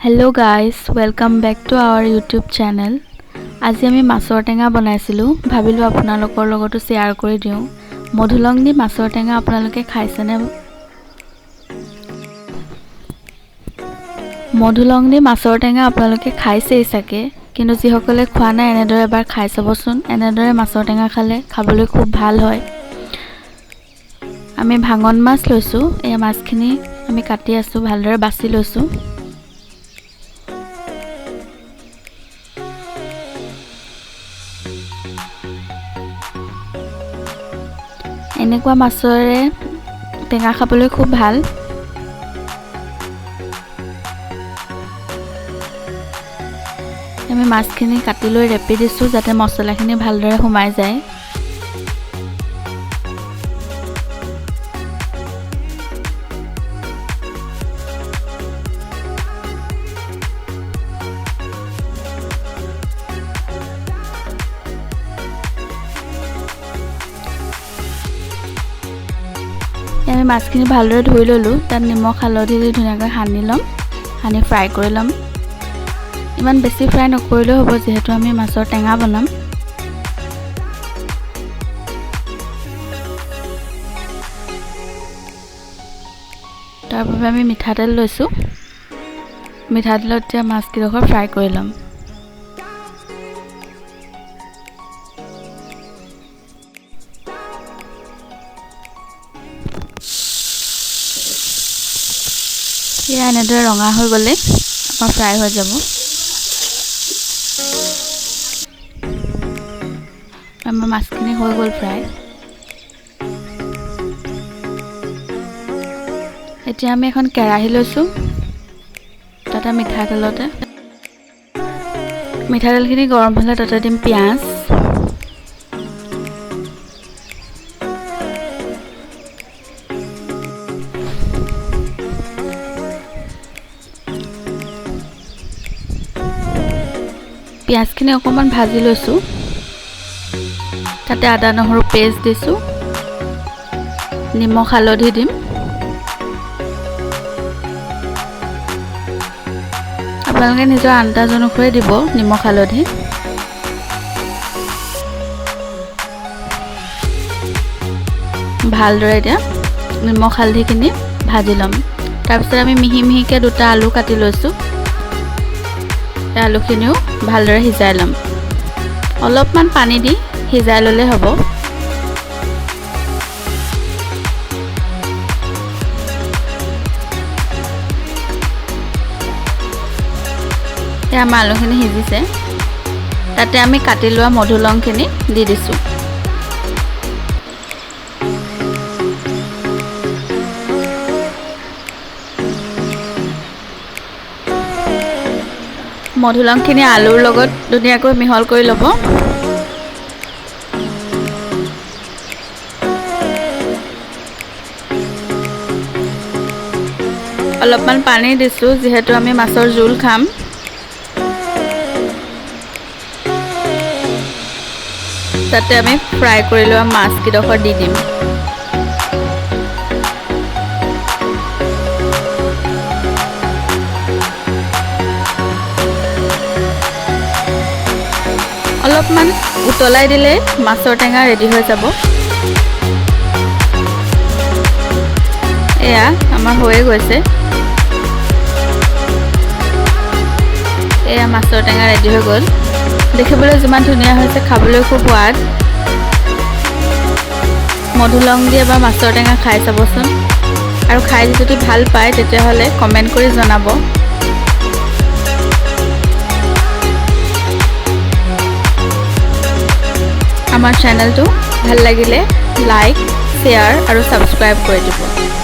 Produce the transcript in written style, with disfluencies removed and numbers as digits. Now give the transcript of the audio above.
Hello guys, welcome back to our YouTube channel. আজি আমি মাছৰ টেঙা বনাইছিলো ভাবিলো আপোনালোকৰ লগতো শেয়াৰ কৰি দিও মধুলং দি মাছৰ টেঙা আপোনালোকে খাইছেনে মধুলং দি মাছৰ টেঙা আপোনালোকে খাইছেই সাকে কিন্তু যিসকলে খোৱা নাই এনেদৰে এবাৰ খাই চাবচোন এনেদৰে মাছৰ টেঙা খালে খাবলৈ খুব ভাল হয় আমি ভাঙন মাছ লৈছো এই মাছখিনি আমি কাটি আছো ভালদৰে বাছি লৈছো এনেকুৱা মাছৰে টেঙা খাবলৈ খুব ভাল আমি মাছখিনি কাটি লৈ ৰেপি দিছো যাতে মছলাখিনি ভালদৰে সোমাই যায় আমি মাছখিনি ভালদৰে ধুই ললো তাত নিমখ হালধি দি ধুনীয়াকৈ সানি লম সানি ফ্ৰাই কৰি লম ইমান বেছি ফ্ৰাই নকৰিলেও হ'ব যেহেতু আমি মাছৰ টেঙা বনাম তাৰ বাবে আমি মিঠাতেল লৈছো মিঠাতেলত এতিয়া মাছকিডোখৰ ফ্ৰাই কৰি লম ইয়া এনেদৰে ৰঙা হৈ গলে আমাৰ ফ্ৰাই হৈ যাব আমাৰ মাছখিনি হৈ গল ফ্ৰাই এতিয়া আমি এখন কেৰাহী লৈছো তাতে মিঠাতেলখিনি গৰম হ'লে তাতে দিম পিয়াজ পিয়াজখিনি অকমান ভাজি লৈছো তাতে আদা নহৰু পেষ্ট দিছো নিমখ হালধি দিম আপোনালোকে নিজৰ আন্দাজ অনুসৰি দিব নিমখ হালধি ভালদৰে এতিয়া নিমখ হালধিখিনি ভাজি লম তাৰপিছত আমি মিহি মিহিকে দুটা আলু কাটি লৈছো আলুখিনিও ভালদৰে সিজাই লম অলপমান পানী দি সিজাই ললে হ'ব আমাৰ আলুখিনি সিজিছে তাতে আমি কাটি লোৱা মধুলংখিনি দি দিছো মধুলংখিনি আলুৰ লগত ধুনীয়াকৈ মিহল কৰি ল'ব অলপমান পানী দিছো যেহেতু আমি মাছৰ জোল খাম তাতে আমি ফ্ৰাই কৰি লোৱা মাছকিডোখৰ দি দিম অলপমান উতলাই দিলে মাছৰ টেঙা ৰেডি হৈ যাব এয়া আমাৰ হৈয়ে গৈছে এয়া মাছৰ টেঙা ৰেডি হৈ গ'ল দেখিবলৈ যিমান ধুনীয়া হৈছে খাবলৈ খুব সোৱাদ মধুলং দি এবাৰ মাছৰ টেঙা খাই চাবচোন আৰু খাই যদি ভাল পায় তেতিয়াহ'লে কমেণ্ট কৰি জনাব আমাৰ চেনেলটো ভাল লাগিলে লাইক, শ্বেয়াৰ আৰু সাবস্ক্ৰাইব কৰি দিব